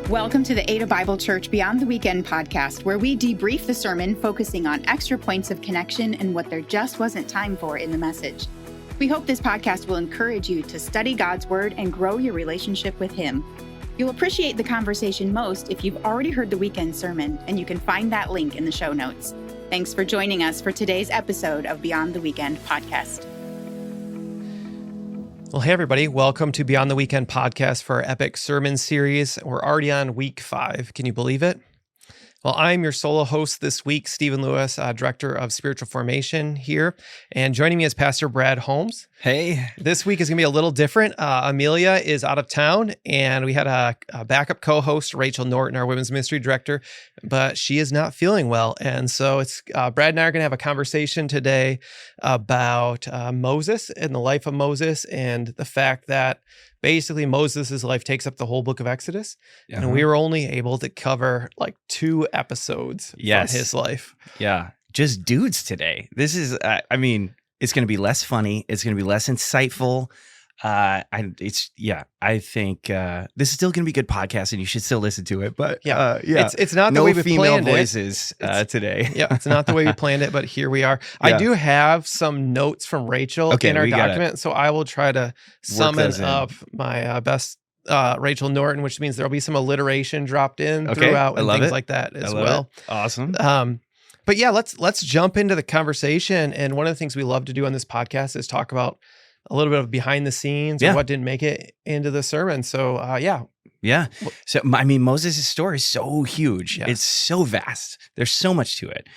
Welcome to the Ada Bible Church Beyond the Weekend podcast, where we debrief the sermon, focusing on extra points of connection and what there just wasn't time for in the message. We hope this podcast will encourage you to study God's Word and grow your relationship with Him. You'll appreciate the conversation most if you've already heard the weekend sermon, and you can find that link in the show notes. Thanks for joining us for today's episode of Beyond the Weekend podcast. Well, hey, everybody. Welcome to Beyond the Weekend podcast for our epic sermon series. We're already on week 5. Can you believe it? Well, I'm your solo host this week, Stephen Lewis, Director of Spiritual Formation here. And joining me is Pastor Brad Holmes. Hey. This week is going to be a little different. Amelia is out of town, and we had a backup co-host, Rachel Norton, our Women's Ministry Director, but she is not feeling well. And so it's Brad and I are going to have a conversation today about Moses and the life of Moses and the fact that basically Moses' life takes up the whole book of Exodus. Uh-huh. And we were only able to cover like 2 episodes from his life. Yeah. Just dudes today. This is, it's going to be less funny. It's going to be less insightful. I think this is still going to be good podcast, and you should still listen to it. But it's not the way we female planned voices today. Yeah, it's not the way we planned it, but here we are. Yeah. I do have some notes from Rachel in our document, so I will try to summon up my best Rachel Norton, which means there'll be some alliteration dropped in throughout and things like that as well. Awesome. But yeah, let's jump into the conversation. And one of the things we love to do on this podcast is talk about a little bit of behind the scenes and what didn't make it into the sermon. So, Yeah. So, Moses' story is so huge. Yeah. It's so vast. There's so much to it.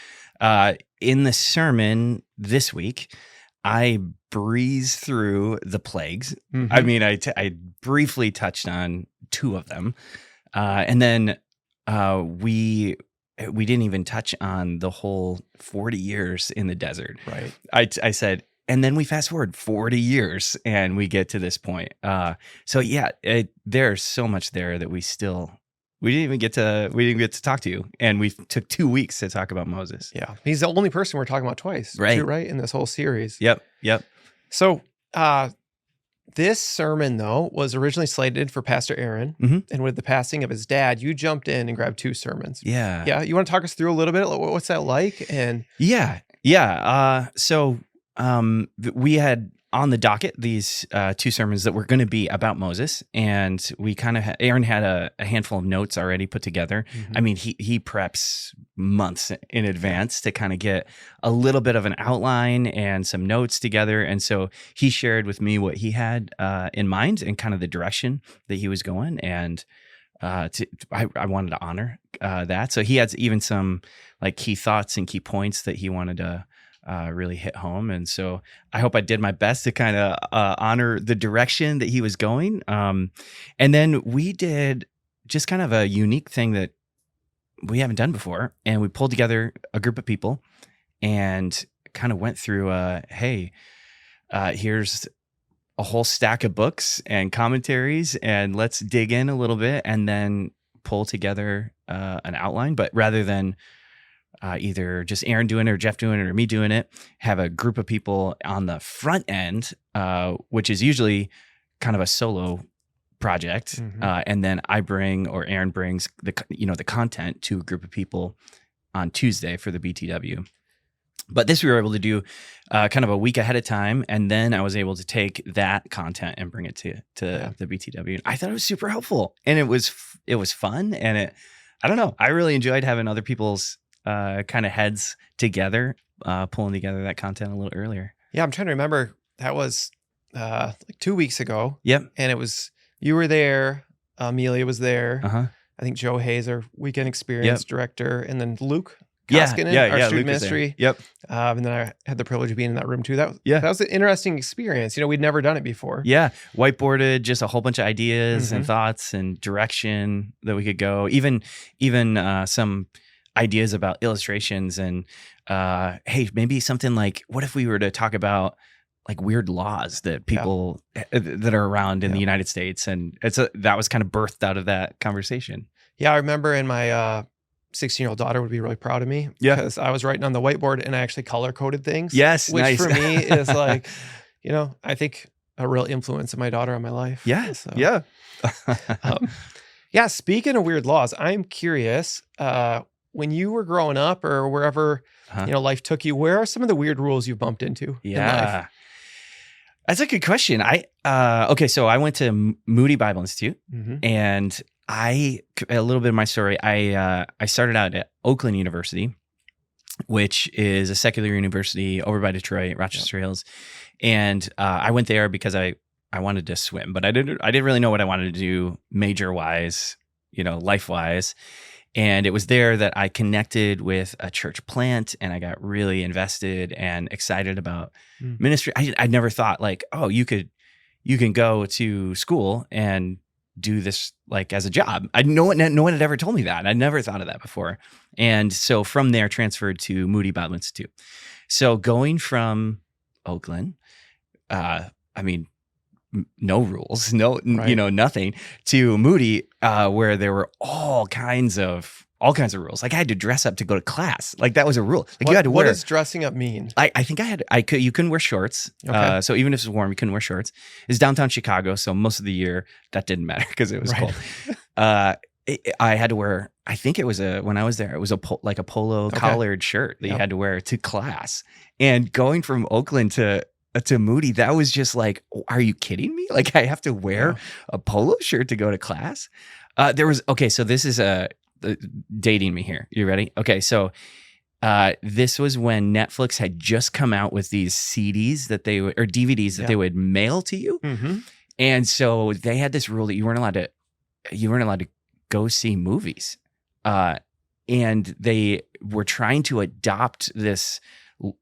In the sermon this week, I breezed through the plagues. Mm-hmm. I briefly touched on 2 of them. And then we didn't even touch on the whole 40 years in the desert. Right. I said, and then we fast forward 40 years and we get to this point. There's so much there that we didn't get to talk to you. And we took 2 weeks to talk about Moses. Yeah. He's the only person we're talking about twice. Right. Right. In this whole series. Yep. So, this sermon, though, was originally slated for Pastor Aaron. Mm-hmm. And with the passing of his dad, you jumped in and grabbed 2 sermons. Yeah. Yeah. You want to talk us through a little bit? What's that like? And we had on the docket these 2 sermons that were going to be about Moses, and we kind of Aaron had a handful of notes already put together. Mm-hmm. He preps months in advance to kind of get a little bit of an outline and some notes together, and so he shared with me what he had in mind and kind of the direction that he was going, and I wanted to honor that. So he had even some like key thoughts and key points that he wanted to really hit home. And so I hope I did my best to kind of honor the direction that he was going. And then we did just kind of a unique thing that we haven't done before. And we pulled together a group of people and kind of went through, here's a whole stack of books and commentaries, and let's dig in a little bit and then pull together an outline. But rather than either just Aaron doing it or Jeff doing it or me doing it, have a group of people on the front end, which is usually kind of a solo project. Mm-hmm. And then Aaron brings the content to a group of people on Tuesday for the BTW. But this we were able to do kind of a week ahead of time, and then I was able to take that content and bring it to the BTW. And I thought it was super helpful, and it was fun, and I don't know, I really enjoyed having other people's kind of heads together, pulling together that content a little earlier. Yeah, I'm trying to remember. That was like 2 weeks ago. Yep. And it was, you were there, Amelia was there. Uh-huh. I think Joe Hayes, our weekend experience director, and then Luke Koskinen, our student ministry. Yep. And then I had the privilege of being in that room too. That was an interesting experience. We'd never done it before. Yeah. Whiteboarded just a whole bunch of ideas and thoughts and direction that we could go. Even some ideas about illustrations and hey, maybe something like, what if we were to talk about like weird laws that people that are around in the United States, and that was kind of birthed out of that conversation. Yeah, I remember in my 16-year-old daughter would be really proud of me because I was writing on the whiteboard and I actually color coded things. Yes, which nice. For me is like, I think a real influence of my daughter on my life. Yeah, so. yeah. Yeah, speaking of weird laws, I'm curious, when you were growing up or wherever, life took you, where are some of the weird rules you bumped into in life? That's a good question. Okay, so I went to Moody Bible Institute, and a little bit of my story. I started out at Oakland University, which is a secular university over by Detroit, Rochester Hills, and I went there because I wanted to swim, but I didn't really know what I wanted to do major wise, life wise. And it was there that I connected with a church plant, and I got really invested and excited about ministry. I never thought like, oh, you can go to school and do this like as a job. No one had ever told me that. I never thought of that before. And so from there, transferred to Moody Bible Institute. So going from Oakland, no rules, nothing, to Moody, where there were all kinds of rules. Like I had to dress up to go to class. Like that was a rule. Like you had to wear. What does dressing up mean? I think you couldn't wear shorts. Okay. So even if it was warm, you couldn't wear shorts. It's downtown Chicago, so most of the year that didn't matter because it was cold. I had to wear. I think it was when I was there, it was a polo collared shirt that you had to wear to class. And going from Oakland to Moody, that was just like, are you kidding me? Like I have to wear a polo shirt to go to class. So this is dating me here. You ready? Okay. So, this was when Netflix had just come out with these CDs or DVDs that they would mail to you. Mm-hmm. And so they had this rule that you weren't allowed to go see movies. And they were trying to adopt this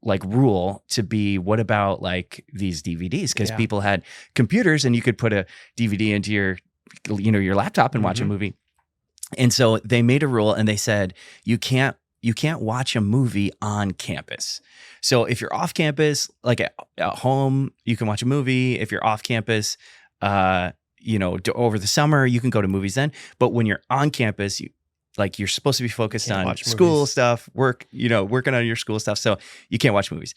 like rule to be, what about like these DVDs? Because people had computers and you could put a DVD into your laptop and watch a movie. And so they made a rule and they said, you can't watch a movie on campus. So if you're off campus, like at home, you can watch a movie. If you're off campus, over the summer, you can go to movies then. But when you're on campus, you're supposed to be focused on school stuff, work, working on your school stuff. So you can't watch movies.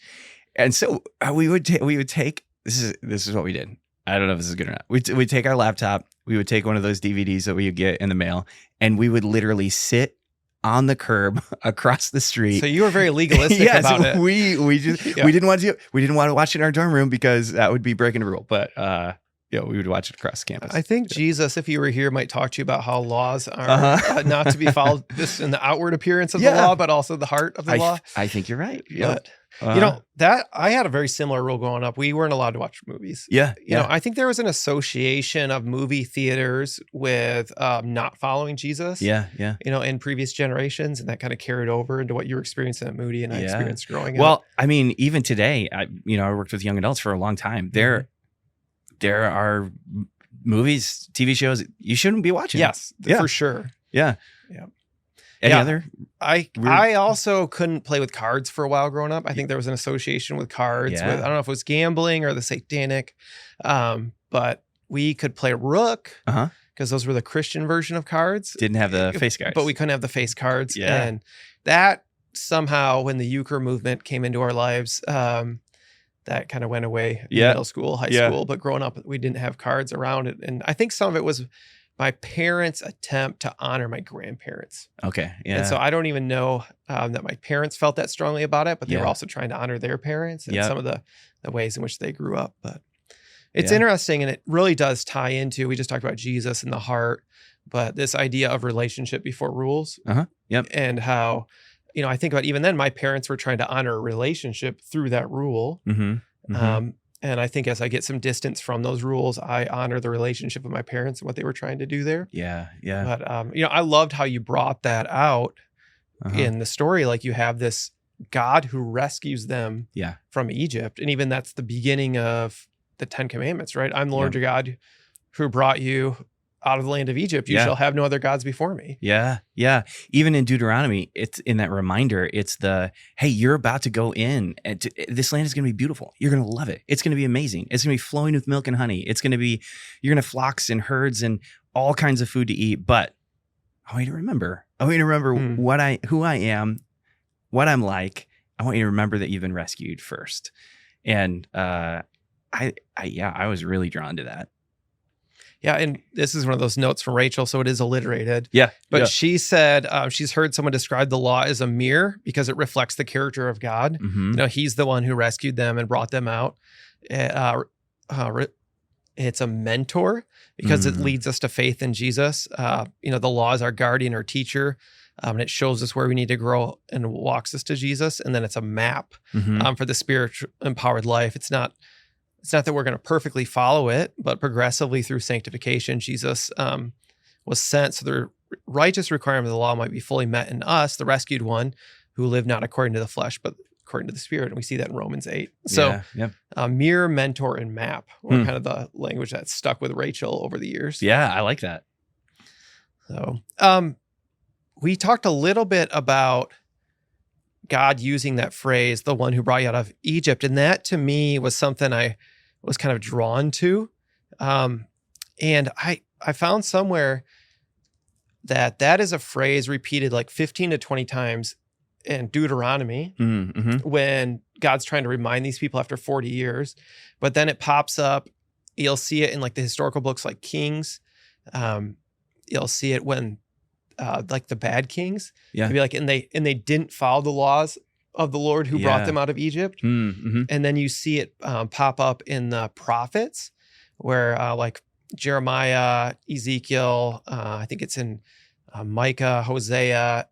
And so we would take, this is what we did. I don't know if this is good or not. We'd take our laptop, we would take one of those DVDs that we would get in the mail, and we would literally sit on the curb across the street. So you were very legalistic about it. We didn't want to watch it in our dorm room because that would be breaking a rule. But we would watch it across campus. I think Jesus, if he were here, might talk to you about how laws are not to be followed this in the outward appearance of the law, but also the heart of the law. I think you're right. But, that I had a very similar rule growing up. We weren't allowed to watch movies. I think there was an association of movie theaters with not following Jesus. In previous generations, and that kind of carried over into what you were experiencing at Moody and I experienced growing up. Well, I mean, even today, I worked with young adults for a long time. There are movies, TV shows you shouldn't be watching. Yes, for sure. Yeah. Any other? I also couldn't play with cards for a while growing up. I think there was an association with cards with, I don't know if it was gambling or the satanic, but we could play Rook because those were the Christian version of cards. Didn't have the face cards. But we couldn't have the face cards. Yeah. And that somehow, when the euchre movement came into our lives, that kind of went away in middle school, high school. But growing up, we didn't have cards around it. And I think some of it was my parents' attempt to honor my grandparents. Okay. Yeah. And so I don't even know that my parents felt that strongly about it, but they were also trying to honor their parents and some of the ways in which they grew up. But it's interesting, and it really does tie into, we just talked about Jesus and the heart, but this idea of relationship before rules. And how, I think about even then, my parents were trying to honor a relationship through that rule. And I think as I get some distance from those rules, I honor the relationship of my parents and what they were trying to do there. But, I loved how you brought that out in the story. Like you have this God who rescues them from Egypt. And even that's the beginning of the 10 Commandments, right? I'm the Lord your God who brought you out of the land of Egypt. You shall have no other gods before me. Even in Deuteronomy, it's in that reminder, it's hey, you're about to go in and this land is going to be beautiful. You're going to love it. It's going to be amazing. It's going to be flowing with milk and honey. You're going to have flocks and herds and all kinds of food to eat. But I want you to remember who I am, what I'm like. I want you to remember that you've been rescued first. And I was really drawn to that. Yeah, and this is one of those notes from Rachel, so it is alliterated. Yeah. But she said she's heard someone describe the law as a mirror because it reflects the character of God. Mm-hmm. You know, he's the one who rescued them and brought them out. It's a mentor because it leads us to faith in Jesus. You know, the law is our guardian or teacher, and it shows us where we need to grow and walks us to Jesus. And then it's a map for the spirit-empowered life. It's not that we're going to perfectly follow it, but progressively through sanctification, Jesus was sent so the righteous requirement of the law might be fully met in us, the rescued one, who live not according to the flesh, but according to the Spirit. And we see that in Romans 8. So mirror, mentor, and map were kind of the language that stuck with Rachel over the years. Yeah, I like that. So we talked a little bit about God using that phrase, the one who brought you out of Egypt. And that to me was something I was kind of drawn to. And I found somewhere that is a phrase repeated like 15 to 20 times in Deuteronomy when God's trying to remind these people after 40 years. But then it pops up. You'll see it in like the historical books like Kings. You'll see it when like the bad kings. Yeah. Maybe like, and they didn't follow the laws of the Lord who brought them out of Egypt. And then you see it pop up in the prophets where like Jeremiah, Ezekiel, I think it's in Micah, Hosea,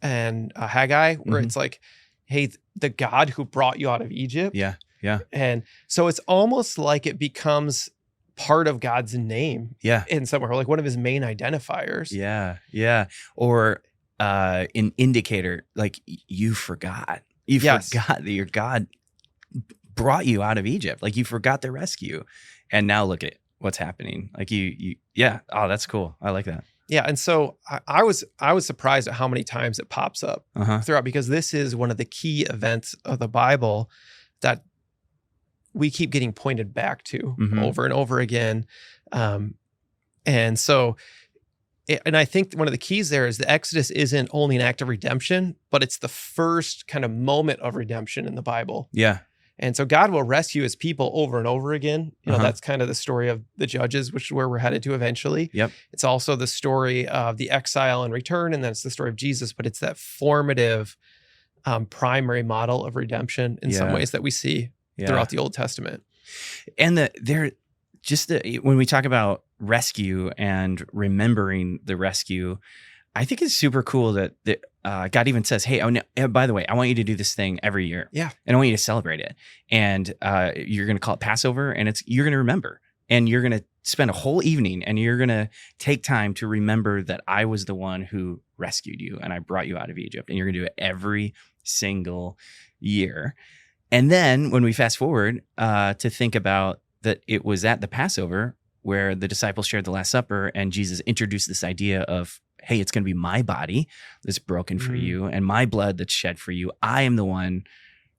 and Haggai, where it's like, hey, the God who brought you out of Egypt. Yeah. Yeah. And so it's almost like it becomes part of God's name. Yeah. In somewhere, like one of his main identifiers. Yeah. Yeah. Or an indicator, like you forgot. You forgot that your God brought you out of Egypt. Like you forgot the rescue. And now look at what's happening. Like you yeah. Oh, that's cool. I like that. Yeah, and so I was surprised at how many times it pops up throughout, because this is one of the key events of the Bible that we keep getting pointed back to over and over again. And so, and I think one of the keys there is the Exodus isn't only an act of redemption, but it's the first kind of moment of redemption in the Bible. Yeah. And so God will rescue his people over and over again. You know, that's kind of the story of the Judges, which is where we're headed to eventually. Yep. It's also the story of the exile and return, and then it's the story of Jesus, but it's that formative primary model of redemption in some ways that we see throughout the Old Testament. And when we talk about rescue and remembering the rescue, I think it's super cool that God even says, hey, by the way, I want you to do this thing every year. Yeah. And I want you to celebrate it. And you're going to call it Passover, and you're going to remember. And you're going to spend a whole evening, and you're going to take time to remember that I was the one who rescued you, and I brought you out of Egypt. And you're going to do it every single year. And then when we fast forward to think about that it was at the Passover where the disciples shared the Last Supper, and Jesus introduced this idea of, hey, it's going to be my body that's broken for you and my blood that's shed for you. I am the one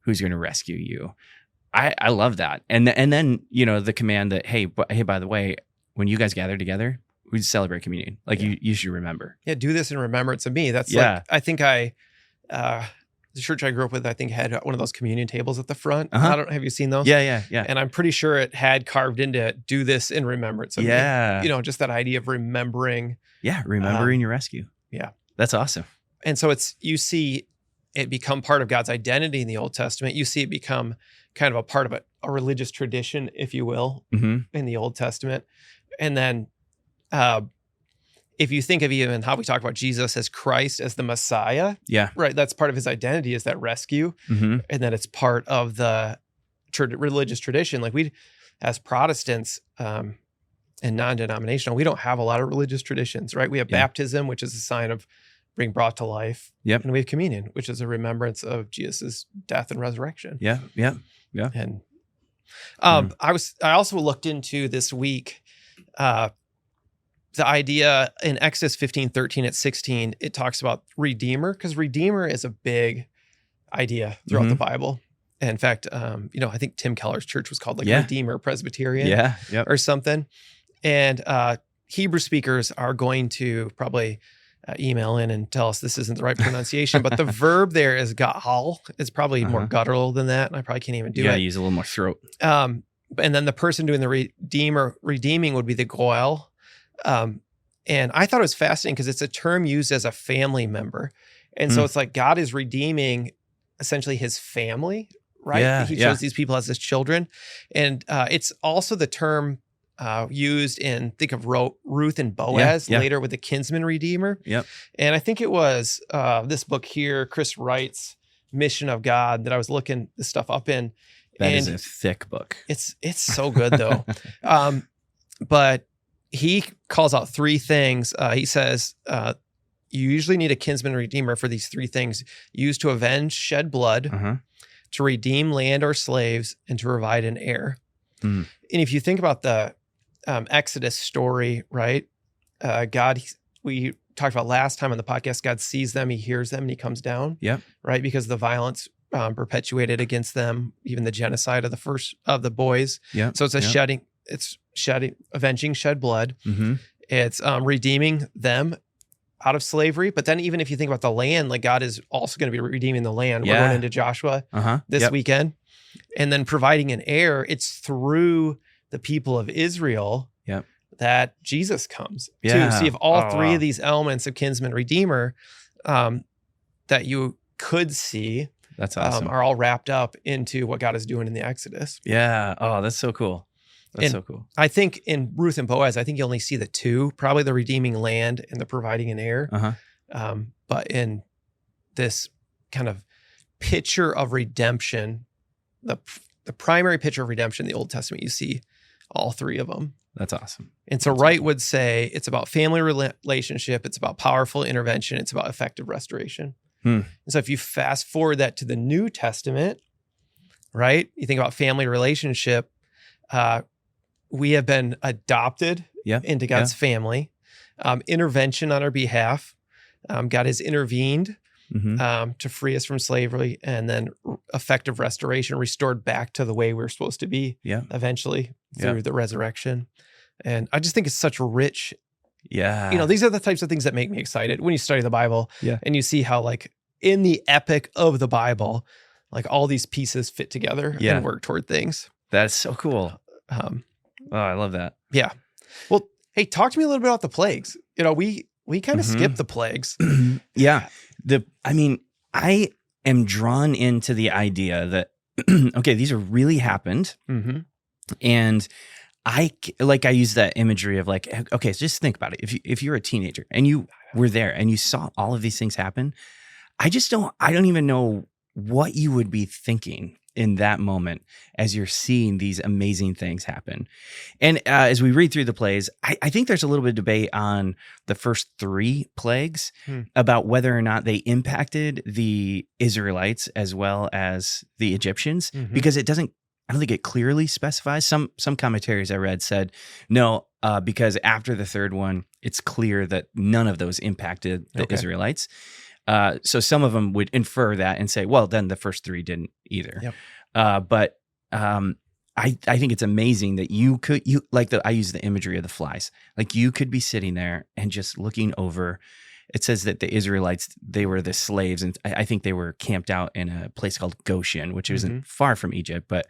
who's going to rescue you. I love that. And then, you know, the command that, hey, by the way, when you guys gather together, we celebrate communion. Like you should remember. Yeah. Do this in remembrance of me. That's like, I think the church I grew up with, I think had one of those communion tables at the front. Have you seen those? Yeah. And I'm pretty sure it had carved into it, do this in remembrance of me. You know, just that idea of remembering. Yeah. Remembering your rescue. Yeah. That's awesome. And so you see it become part of God's identity in the Old Testament. You see it become kind of a part of a religious tradition, if you will, in the Old Testament. And then if you think of even how we talk about Jesus as Christ, as the Messiah, right? That's part of his identity, is that rescue. And then it's part of the religious tradition. Like we, as Protestants and non-denominational, we don't have a lot of religious traditions, right? We have baptism, which is a sign of being brought to life. And we have communion, which is a remembrance of Jesus's death and resurrection. And I also looked into this week, the idea in Exodus 15:13 at 16, it talks about Redeemer, because Redeemer is a big idea throughout the Bible. And in fact, you know, I think Tim Keller's church was called like Redeemer Presbyterian or something. And Hebrew speakers are going to probably email in and tell us this isn't the right pronunciation, but the verb there is ga'al. It's probably more guttural than that, and I probably can't even do it. Yeah, use a little more throat. and then the person doing the redeeming would be the goel. And I thought it was fascinating because it's a term used as a family member. And so it's like God is redeeming essentially his family, right? Yeah, He chose these people as his children. And it's also the term used in, think of Ruth and Boaz later with the kinsman redeemer. Yep. And I think it was this book here, Chris Wright's Mission of God, that I was looking this stuff up in. That is a thick book. It's so good though. But he calls out three things. He says, you usually need a kinsman redeemer for these three things: used to avenge shed blood, to redeem land or slaves, and to provide an heir. And if you think about the Exodus story, right? God, we talked about last time on the podcast, God sees them, he hears them, and he comes down. Yep. Right? Because the violence perpetuated against them, even the genocide of the first of the boys. Yeah. So it's avenging shed blood. It's redeeming them out of slavery. But then even if you think about the land, like God is also going to be redeeming the land. We're going into Joshua this weekend. And then providing an heir, it's through the people of Israel that Jesus comes too. So you have all three of these elements of kinsman redeemer that you could see. That's awesome. Are all wrapped up into what God is doing in the Exodus. Yeah. Oh, that's so cool. That's so cool. I think in Ruth and Boaz, I think you only see the two, probably the redeeming land and the providing an heir. But in this kind of picture of redemption, the primary picture of redemption in the Old Testament, you see all three of them. That's awesome. And so Wright would say it's about family relationship, it's about powerful intervention, it's about effective restoration. And so if you fast forward that to the New Testament, right? You think about family relationship, we have been adopted into God's family. Intervention on our behalf. God has intervened to free us from slavery, and then effective restoration, restored back to the way we're supposed to be eventually through the resurrection. And I just think it's such rich. These are the types of things that make me excited when you study the Bible and you see how, like, in the epic of the Bible, like all these pieces fit together and work toward things. That's so cool. I love that. Yeah. Well, hey, talk to me a little bit about the plagues. We kind of skipped the plagues. I am drawn into the idea that, okay, these are really happened. And I use that imagery of like, okay, so just think about it. If you're a teenager and you were there and you saw all of these things happen, I don't even know what you would be thinking in that moment as you're seeing these amazing things happen. And as we read through the plagues, I think there's a little bit of debate on the first three plagues about whether or not they impacted the Israelites as well as the Egyptians, because I don't think it clearly specifies. Some commentaries I read said, no, because after the third one, it's clear that none of those impacted the Israelites. So some of them would infer that and say, well, then the first three didn't either. But I think it's amazing that I use the imagery of the flies. Like, you could be sitting there and just looking over. It says that the Israelites, they were the slaves, and I think they were camped out in a place called Goshen, which isn't far from Egypt, but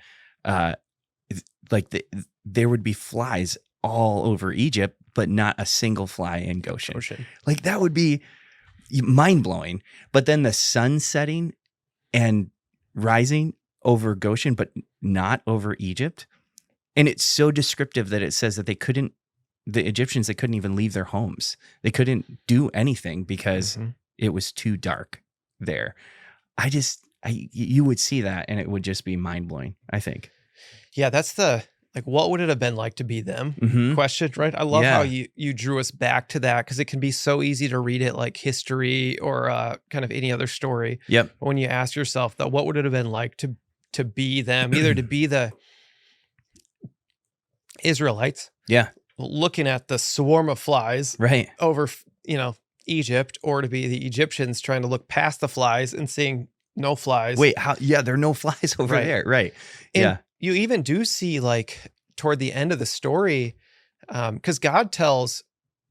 there would be flies all over Egypt, but not a single fly in Goshen. Like, that would be mind-blowing. But then the sun setting and rising over Goshen, but not over Egypt. And it's so descriptive that it says that the Egyptians, they couldn't even leave their homes. They couldn't do anything because it was too dark there. You would see that and it would just be mind-blowing, I think. Yeah, that's what would it have been like to be them question, right? I love how you drew us back to that, because it can be so easy to read it like history or kind of any other story. But when you ask yourself, though, what would it have been like to be them, either to be the Israelites, looking at the swarm of flies over, Egypt, or to be the Egyptians trying to look past the flies and seeing no flies. Wait, how? Yeah, there are no flies over there. Right. And you even do see, like, toward the end of the story, because God tells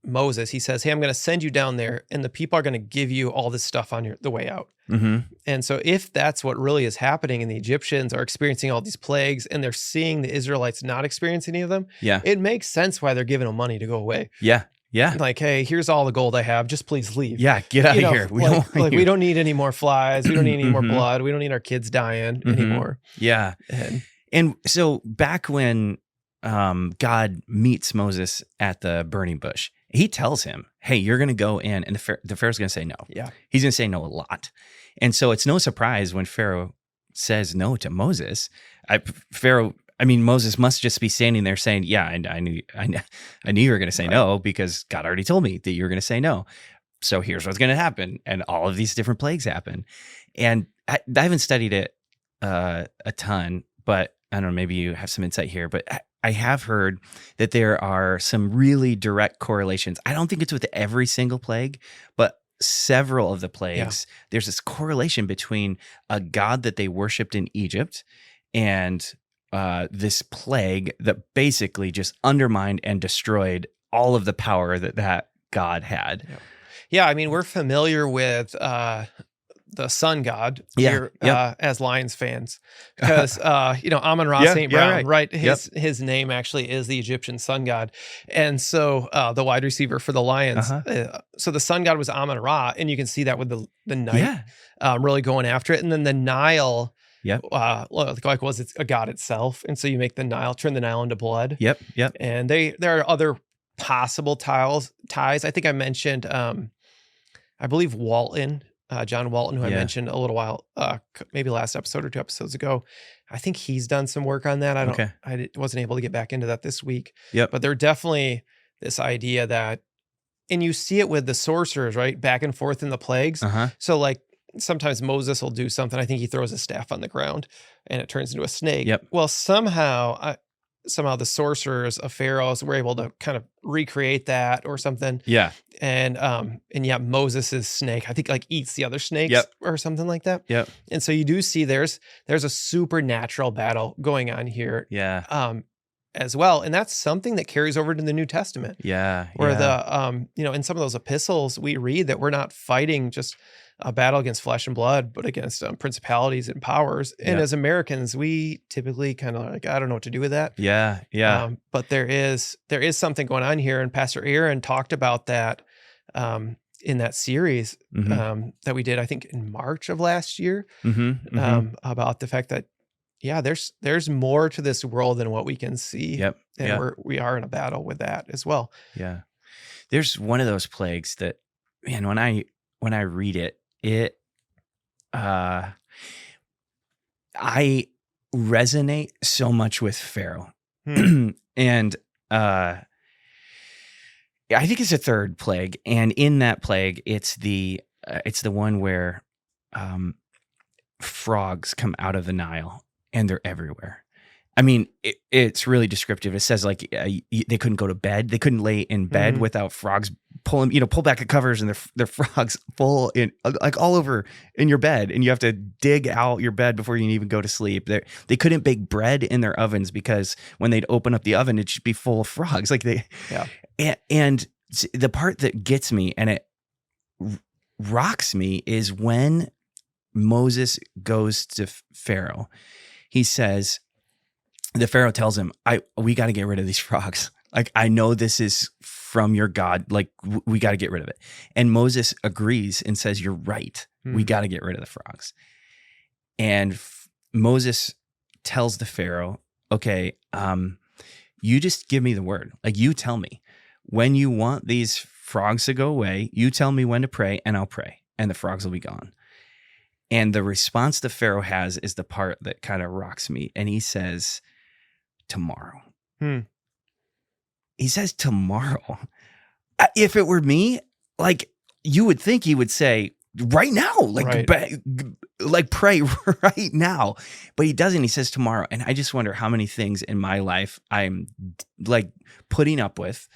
Moses, he says, hey, I'm going to send you down there and the people are going to give you all this stuff on the way out. Mm-hmm. And so if that's what really is happening and the Egyptians are experiencing all these plagues and they're seeing the Israelites not experience any of them, Yeah. it makes sense why they're giving them money to go away. Yeah. Yeah. Like, hey, here's all the gold I have. Just please leave. Yeah. Get out of here. We don't need any more flies. We don't need any more Mhm. blood. We don't need our kids dying Mhm. anymore. Yeah. And so back when God meets Moses at the burning bush, he tells him, hey, you're going to go in, and the Pharaoh's going to say no. Yeah. He's going to say no a lot. And so it's no surprise when Pharaoh says no to Moses. Moses must just be standing there saying, yeah, I knew you were going to say no because God already told me that you were going to say no. So here's what's going to happen. And all of these different plagues happen. And I haven't studied it a ton, but I don't know, maybe you have some insight here, but I have heard that there are some really direct correlations. I don't think it's with every single plague, but several of the plagues, there's this correlation between a god that they worshipped in Egypt and this plague that basically just undermined and destroyed all of the power that god had. Yeah, I mean, we're familiar with the sun god here as Lions fans because Amun-Ra St. Brown, right? His name actually is the Egyptian sun god, and so the wide receiver for the Lions. So the sun god was Amun-Ra, and you can see that with the night really going after it, and then the Nile. It's a god itself, and so you make turn the Nile into blood. And there are other possible ties. I think I mentioned, I believe Walton. John Walton, who I mentioned a little while, maybe last episode or 2 episodes ago. I think he's done some work on that. I wasn't able to get back into that this week. But they're definitely this idea that, and you see it with the sorcerers, right? Back and forth in the plagues. So like sometimes Moses will do something. I think he throws a staff on the ground and it turns into a snake. Well, somehow the sorcerers of Pharaoh's were able to kind of recreate that or something. And Moses' snake, I think like eats the other snakes or something like that. And so you do see there's a supernatural battle going on here. As well. And that's something that carries over to the New Testament. Where the in some of those epistles we read that we're not fighting just a battle against flesh and blood, but against principalities and powers. And as Americans, we typically kind of like, I don't know what to do with that. But there is something going on here. And Pastor Aaron talked about that in that series that we did, I think in March of last year, about the fact that, there's more to this world than what we can see. And we are in a battle with that as well. There's one of those plagues that, man, when I read it, I resonate so much with Pharaoh. And I think it's a third plague. And in that plague, it's the one where frogs come out of the Nile and they're everywhere. I mean, it's really descriptive. It says like they couldn't go to bed. They couldn't lay in bed without frogs pull back the covers and they're frogs full in like all over in your bed. And you have to dig out your bed before you can even go to sleep. They couldn't bake bread in their ovens because when they'd open up the oven, it'd just be full of frogs. Like and the part that gets me and it rocks me is when Moses goes to Pharaoh. He says, the Pharaoh tells him, we got to get rid of these frogs. Like, I know this is from your God. Like, we got to get rid of it. And Moses agrees and says, you're right. We got to get rid of the frogs. And Moses tells the Pharaoh, okay, you just give me the word. Like, you tell me when you want these frogs to go away, you tell me when to pray and I'll pray and the frogs will be gone. And the response the Pharaoh has is the part that kind of rocks me. And he says, tomorrow. He says tomorrow. If it were me, like you would think he would say right now, like pray right now, but he doesn't. He says tomorrow. And I just wonder how many things in my life I'm like putting up with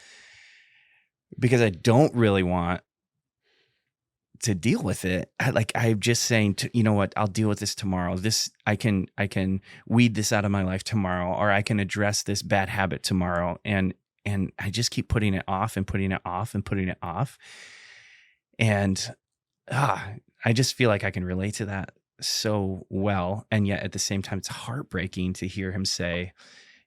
because I don't really want to deal with it. I'm just saying, you know what? I'll deal with this tomorrow. I can weed this out of my life tomorrow, or I can address this bad habit tomorrow. And and I just keep putting it off and putting it off and putting it off. And I just feel like I can relate to that so well. And yet at the same time, it's heartbreaking to hear him say,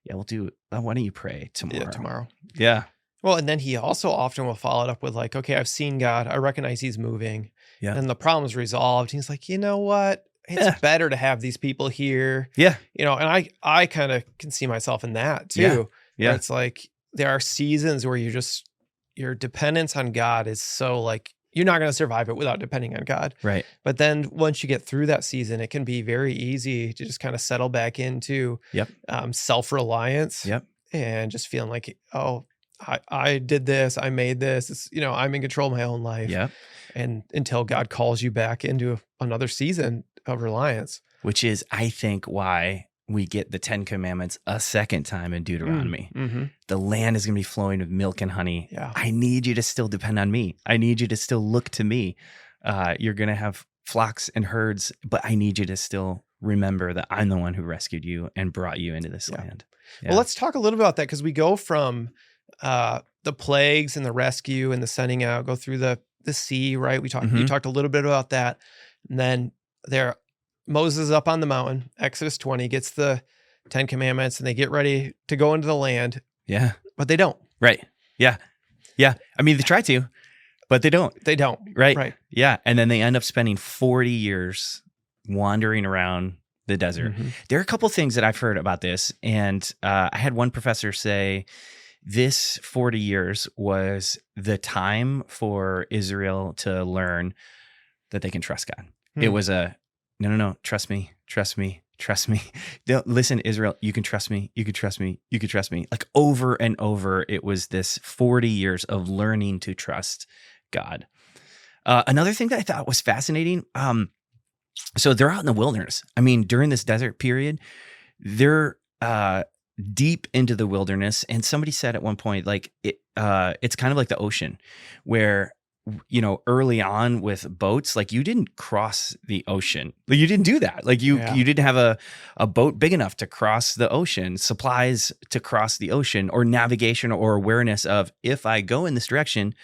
yeah, why don't you pray tomorrow? Yeah, tomorrow. Yeah. Well, and then he also often will follow it up with like, okay, I've seen God. I recognize he's moving. Yeah. And the problem's resolved. He's like, you know what? It's better to have these people here. Yeah. You know, and I kind of can see myself in that too. Yeah. Where it's like, there are seasons where your dependence on God is so like, you're not going to survive it without depending on God. Right. But then once you get through that season, it can be very easy to just kind of settle back into self-reliance. Yep. And just feeling like, oh, I did this, I made this, it's, you know, I'm in control of my own life. Yeah. And until God calls you back into another season of reliance. Which is, I think, why we get the 10 Commandments a second time in Deuteronomy. Mm-hmm. The land is going to be flowing with milk and honey. Yeah. I need you to still depend on me. I need you to still look to me. You're going to have flocks and herds, but I need you to still remember that I'm the one who rescued you and brought you into this land. Yeah. Well, let's talk a little bit about that, because we go from the plagues and the rescue and the sending out, go through the sea, right? You talked a little bit about that. And then Moses is up on the mountain, Exodus 20, gets the 10 Commandments, and they get ready to go into the land. Yeah. But they don't. Right. Yeah. Yeah. I mean, they try to, but they don't. They don't. Right. Right. Yeah. And then they end up spending 40 years wandering around the desert. Mm-hmm. There are a couple things that I've heard about this. And I had one professor say this 40 years was the time for Israel to learn that they can trust God. It was no, trust me. Don't listen, Israel, you can trust me. You can trust me. You can trust me. Like over and over, it was this 40 years of learning to trust God. Another thing that I thought was fascinating. So they're out in the wilderness. I mean, during this desert period, they're deep into the wilderness. And somebody said at one point, like it's kind of like the ocean, where, you know, early on with boats, like you didn't cross the ocean. Like you didn't do that. Like you didn't have a boat big enough to cross the ocean, supplies to cross the ocean, or navigation or awareness of, if I go in this direction,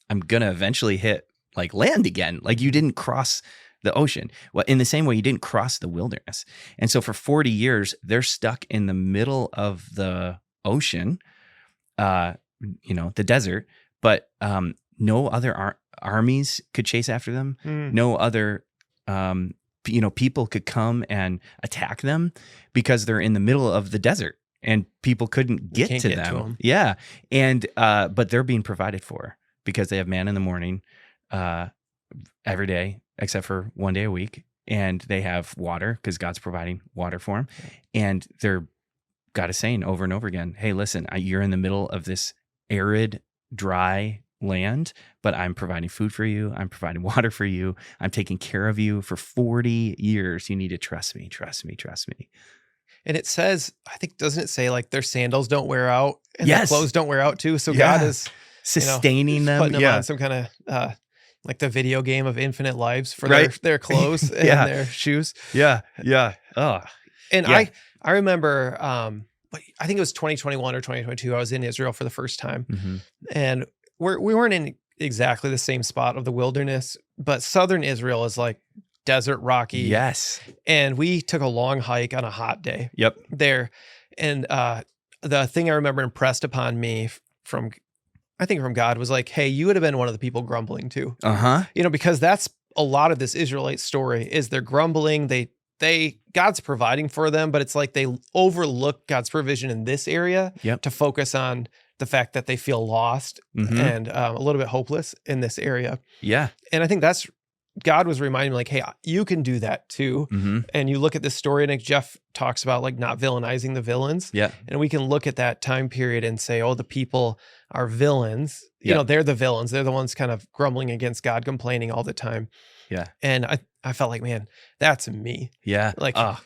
I'm going to eventually hit like land again. Like you didn't cross the ocean. Well, in the same way, you didn't cross the wilderness. And so for 40 years, they're stuck in the middle of the ocean, you know, the desert, but no other armies could chase after them. No other, you know, people could come and attack them because they're in the middle of the desert and people couldn't get to them. Yeah. And, but they're being provided for because they have manna in the morning, every day, except for one day a week. And they have water because God's providing water for them. And God is saying over and over again, hey, listen, you're in the middle of this arid, dry land, but I'm providing food for you. I'm providing water for you. I'm taking care of you for 40 years. You need to trust me, trust me, trust me. And it says, I think, doesn't it say like their sandals don't wear out and their clothes don't wear out too? So God is sustaining them. Putting them on some kind of, like the video game of infinite lives for their clothes and their shoes. Yeah. Yeah. Oh, and I remember, I think it was 2021 or 2022. I was in Israel for the first time, and we weren't in exactly the same spot of the wilderness, but southern Israel is like desert, rocky. Yes. And we took a long hike on a hot day. Yep. There. And the thing I remember impressed upon me from God was like, hey, you would have been one of the people grumbling too. You know, because that's a lot of this Israelite story is they're grumbling. God's providing for them, but it's like they overlook God's provision in this area to focus on the fact that they feel lost and a little bit hopeless in this area. Yeah. And I think that's, God was reminding me like, hey, you can do that too. And you look at this story, and like Jeff talks about like not villainizing the villains. Yeah. And we can look at that time period and say, oh, the people are villains. You know, they're the villains. They're the ones kind of grumbling against God, complaining all the time. Yeah. And I felt like, man, that's me. Yeah. Like I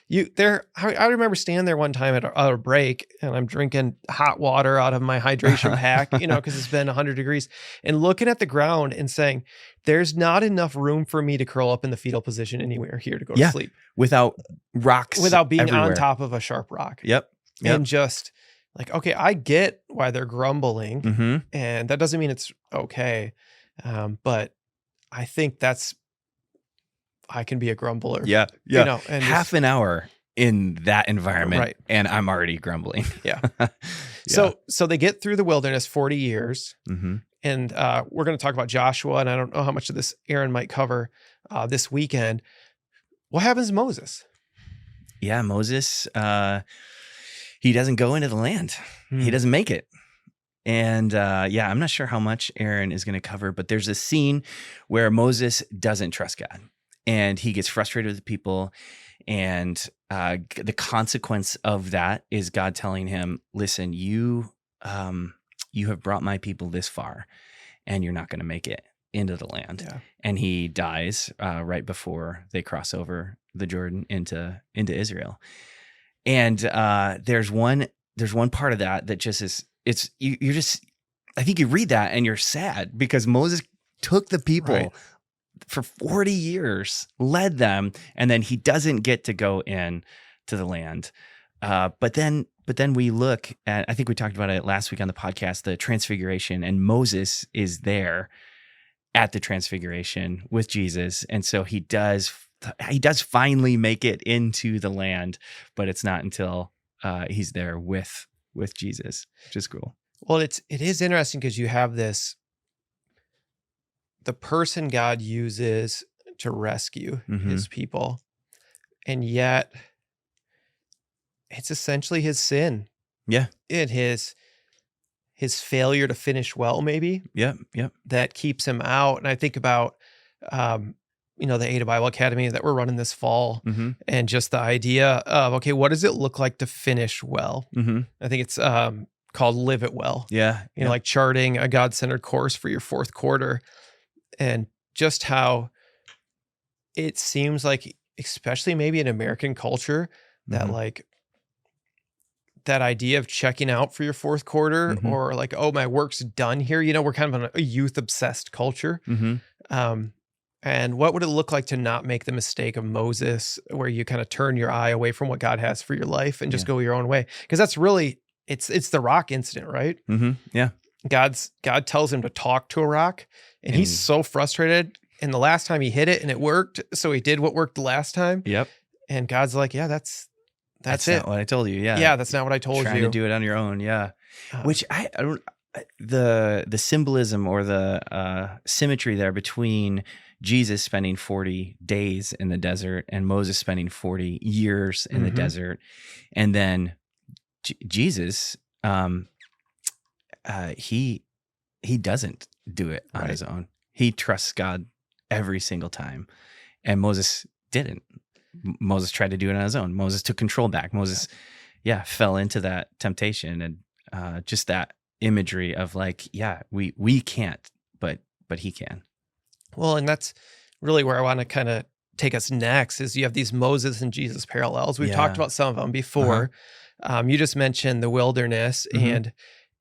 remember standing there one time at a break, and I'm drinking hot water out of my hydration pack, you know, because it's been 100 degrees, and looking at the ground and saying, there's not enough room for me to curl up in the fetal position anywhere here to go to sleep. Without rocks. Without being everywhere. On top of a sharp rock. Yep. And just like, okay, I get why they're grumbling, Mm-hmm. and that doesn't mean it's okay. But I think I can be a grumbler. Yeah. Yeah. And Half an hour in that environment, Right. and I'm already grumbling. Yeah. Yeah. So they get through the wilderness 40 years, Mm-hmm. and we're going to talk about Joshua, and I don't know how much of this Aaron might cover this weekend. What happens to Moses? Yeah, Moses, he doesn't go into the land. He doesn't make it. And I'm not sure how much Aaron is going to cover, but there's a scene where Moses doesn't trust God, and he gets frustrated with the people. And the consequence of that is God telling him, listen, you have brought my people this far, and you're not going to make it into the land. Yeah. And he dies right before they cross over the Jordan into Israel. And there's one part of that just is, you're just, I think you read that and you're sad because Moses took the people Right. for 40 years, led them, and then he doesn't get to go in to the land. But then we look at, I think we talked about it last week on the podcast, the transfiguration, and Moses is there at the transfiguration with Jesus. And so he does finally make it into the land, but it's not until he's there with Jesus, which is cool. Well, it is interesting because you have the person God uses to rescue his people, and yet it's essentially his sin. Yeah. And his failure to finish well, maybe. Yep. That keeps him out. And I think about, the Ada Bible Academy that we're running this fall, and just the idea of, okay, what does it look like to finish well? I think it's called Live It Well. Yeah. Like charting a God-centered course for your fourth quarter, and just how it seems like, especially maybe in American culture, that like that idea of checking out for your fourth quarter, or like, oh, my work's done here. We're kind of a youth obsessed culture. And what would it look like to not make the mistake of Moses, where you kind of turn your eye away from what God has for your life and just go your own way? Because that's really, it's the rock incident, right? Yeah. God tells him to talk to a rock, and he's so frustrated. And the last time he hit it and it worked, so he did what worked the last time. Yep. And God's like, yeah, that's it. Not what I told you. Yeah. Yeah, that's not what I told you. Trying to do it on your own. Yeah. Which I don't. The symbolism or the symmetry there between Jesus spending 40 days in the desert and Moses spending 40 years in the desert, and then Jesus, he doesn't do it on his own. He trusts God every single time, and Moses didn't. Moses tried to do it on his own. Moses took control back. Moses, fell into that temptation, and just that imagery of like, we can't, but he can. Well, and that's really where I want to kind of take us next, is you have these Moses and Jesus parallels. We've talked about some of them before. You just mentioned the wilderness, and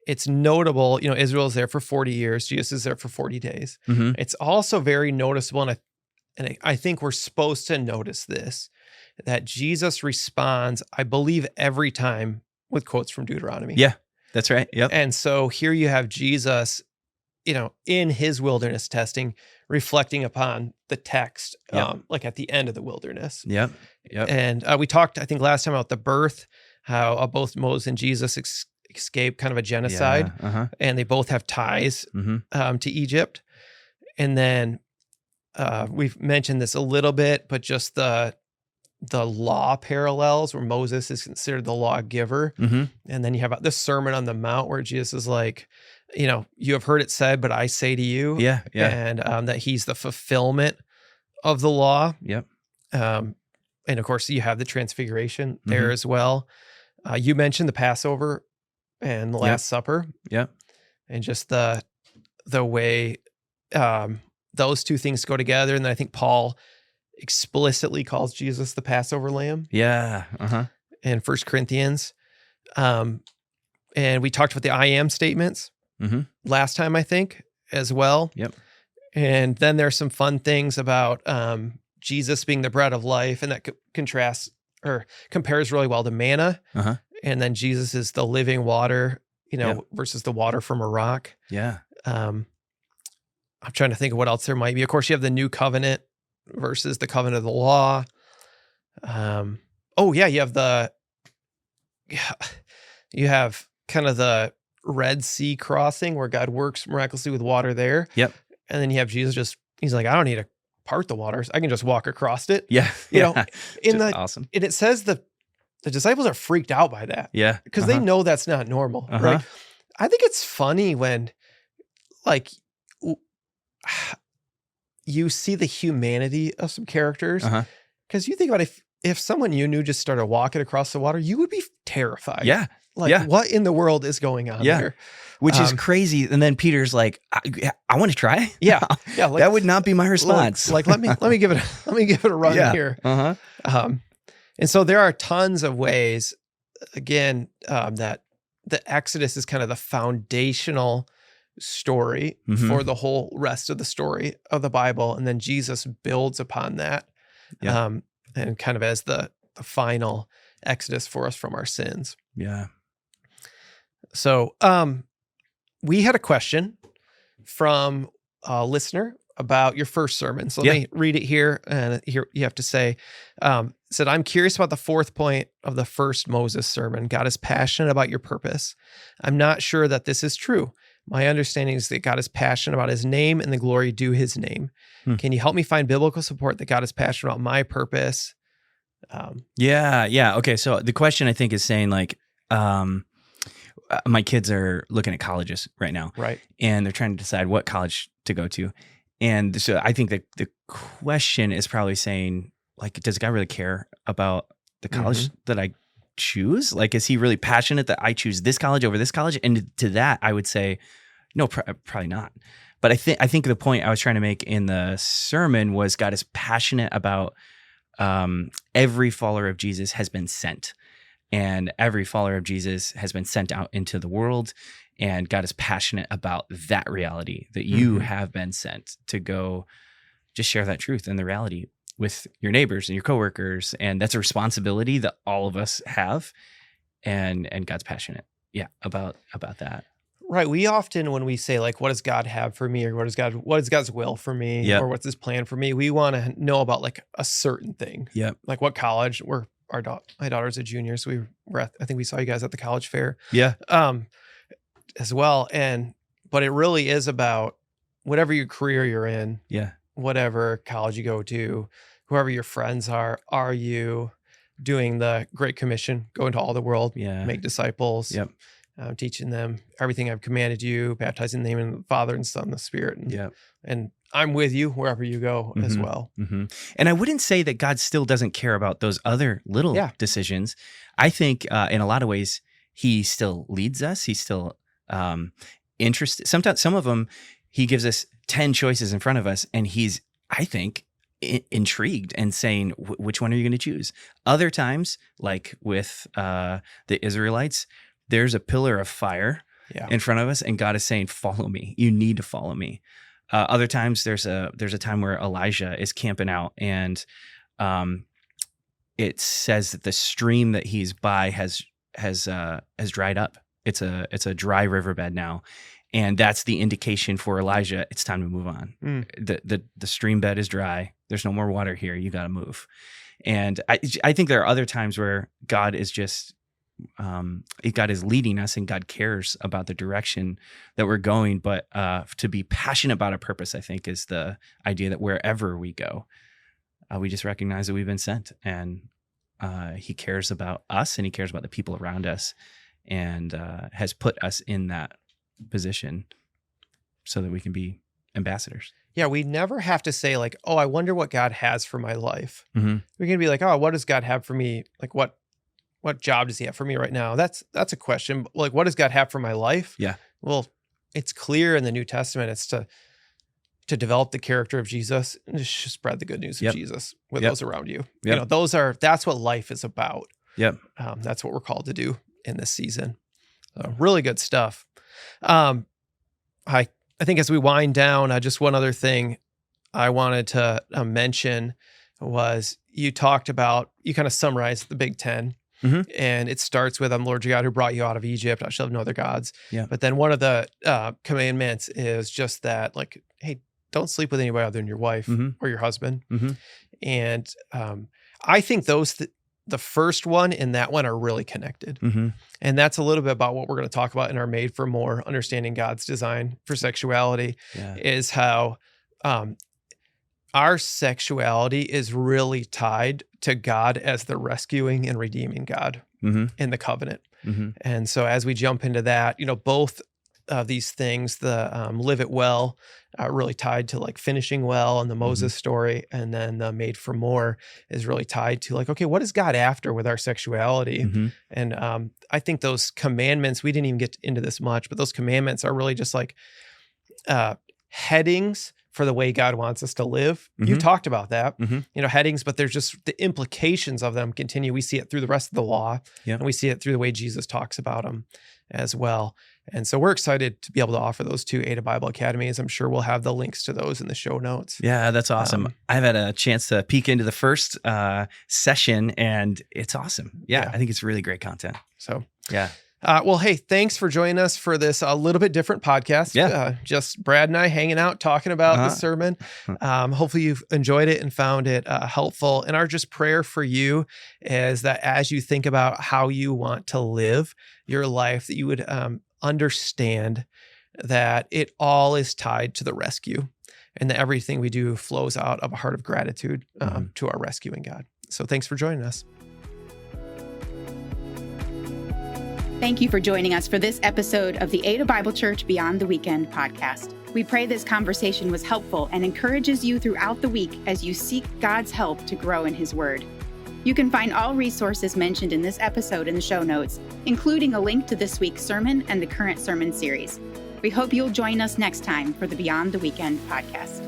it's notable, Israel's there for 40 years. Jesus is there for 40 days. It's also very noticeable, and I think we're supposed to notice this, that Jesus responds, I believe, every time with quotes from Deuteronomy. Yeah, that's right. Yep. And so here you have Jesus, in his wilderness testing, reflecting upon the text, like at the end of the wilderness. Yep. And we talked, I think, last time about the birth, how both Moses and Jesus escape kind of a genocide, and they both have ties to Egypt. And then we've mentioned this a little bit, but just the law parallels, where Moses is considered the lawgiver. And then you have the Sermon on the Mount, where Jesus is like, you have heard it said, but I say to you. Yeah. And that he's the fulfillment of the law. Yep. And of course, you have the transfiguration there as well. You mentioned the Passover and the Last Supper. Yep. And just the way those two things go together. And then I think Paul explicitly calls Jesus the Passover lamb. Yeah. In 1 Corinthians. And we talked about the I am statements last time, I think, as well. Yep. And then there's some fun things about Jesus being the bread of life, and that contrasts or compares really well to manna and then Jesus is the living water, Yep. versus the water from a rock. Yeah. I'm trying to think of what else there might be. Of course, you have the new covenant versus the covenant of the law. You have kind of the Red Sea crossing where God works miraculously with water there. Yep. And then you have Jesus he's like, I don't need to part the waters. I can just walk across it. Yeah. Awesome. And it says the disciples are freaked out by that. Yeah. Because they know that's not normal, right? I think it's funny when like you see the humanity of some characters. Because you think about if someone you knew just started walking across the water, you would be terrified. Yeah. What in the world is going on here? Which is crazy. And then Peter's like, I want to try. Yeah. That would not be my response. Let me give it a run here. And so there are tons of ways, again, that the Exodus is kind of the foundational story for the whole rest of the story of the Bible. And then Jesus builds upon that. And kind of as the final exodus for us from our sins. Yeah. So we had a question from a listener about your first sermon. So let me read it here. And here you have to say, said, I'm curious about the fourth point of the first Moses sermon. God is passionate about your purpose. I'm not sure that this is true. My understanding is that God is passionate about his name and the glory due his name. Can you help me find biblical support that God is passionate about my purpose? Okay. So the question I think is saying like, my kids are looking at colleges right now. Right. And they're trying to decide what college to go to. And so I think that the question is probably saying like, does God really care about the college that I choose? Like, is he really passionate that I choose this college over this college? And to that, I would say, no, probably not. But I think the point I was trying to make in the sermon was God is passionate about every follower of Jesus has been sent, and every follower of Jesus has been sent out into the world. And God is passionate about that reality that you have been sent to go just share that truth and the reality with your neighbors and your coworkers. And that's a responsibility that all of us have. And God's passionate. Yeah. About that. Right. We often, when we say like, what does God have for me? Or what is God's will for me? Or what's his plan for me? We want to know about like a certain thing. Yep. Like what college my daughter's a junior. So I think we saw you guys at the college fair. Yeah. As well. But it really is about whatever your career you're in. Yeah. Whatever college you go to, whoever your friends are you doing the Great Commission, go into all the world, make disciples, teaching them everything I've commanded you, baptizing them in the Father and Son and the Spirit. And I'm with you wherever you go as well. And I wouldn't say that God still doesn't care about those other little decisions. I think in a lot of ways, he still leads us. He's still interested. Sometimes some of them, he gives us 10 choices in front of us, and he's, I think, intrigued and saying, which one are you going to choose? Other times, like with the Israelites, there's a pillar of fire in front of us, and God is saying, follow me. You need to follow me. Other times, there's a time where Elijah is camping out, and it says that the stream that he's by has dried up. It's a dry riverbed now. And that's the indication for Elijah. It's time to move on. The stream bed is dry. There's no more water here. You got to move. And I think there are other times where God is just, God is leading us, and God cares about the direction that we're going. But to be passionate about a purpose, I think, is the idea that wherever we go, we just recognize that we've been sent, and he cares about us, and he cares about the people around us, and has put us in that position so that we can be ambassadors. Yeah, we never have to say like, oh, I wonder what God has for my life. We can be like, oh, what does God have for me? Like what job does he have for me right now? That's a question. Like, what does God have for my life? Yeah. Well, it's clear in the New Testament, it's to develop the character of Jesus and just spread the good news of Jesus with those around you. You know, that's what life is about. That's what we're called to do in this season. So really good stuff. I think as we wind down, just one other thing I wanted to mention was you kind of summarized the Big Ten. And it starts with, Lord your God who brought you out of Egypt. I shall have no other gods. Yeah. But then one of the commandments is just that, like, hey, don't sleep with anybody other than your wife or your husband. And I think the first one and that one are really connected. And that's a little bit about what we're going to talk about in our Made for More, Understanding God's Design for Sexuality, is how our sexuality is really tied to God as the rescuing and redeeming God in the covenant. And so as we jump into that, both of these things, the live it well, really tied to like finishing well and the Moses story. And then the Made for More is really tied to like, okay, what is God after with our sexuality? And I think those commandments, we didn't even get into this much, but those commandments are really just like headings for the way God wants us to live. You talked about that, headings, but there's just the implications of them continue. We see it through the rest of the law, and we see it through the way Jesus talks about them as well. And so we're excited to be able to offer those two Ada Bible Academies. I'm sure we'll have the links to those in the show notes. Yeah, that's awesome. I've had a chance to peek into the first session, and it's awesome. Yeah, I think it's really great content. So, yeah. Well, hey, thanks for joining us for this a little bit different podcast. Just Brad and I hanging out, talking about the sermon. Hopefully you've enjoyed it and found it helpful. And our just prayer for you is that as you think about how you want to live your life, that you would understand that it all is tied to the rescue and that everything we do flows out of a heart of gratitude to our rescuing God. So thanks for joining us. Thank you for joining us for this episode of the Ada Bible Church Beyond the Weekend podcast. We pray this conversation was helpful and encourages you throughout the week as you seek God's help to grow in His Word. You can find all resources mentioned in this episode in the show notes, including a link to this week's sermon and the current sermon series. We hope you'll join us next time for the Beyond the Weekend podcast.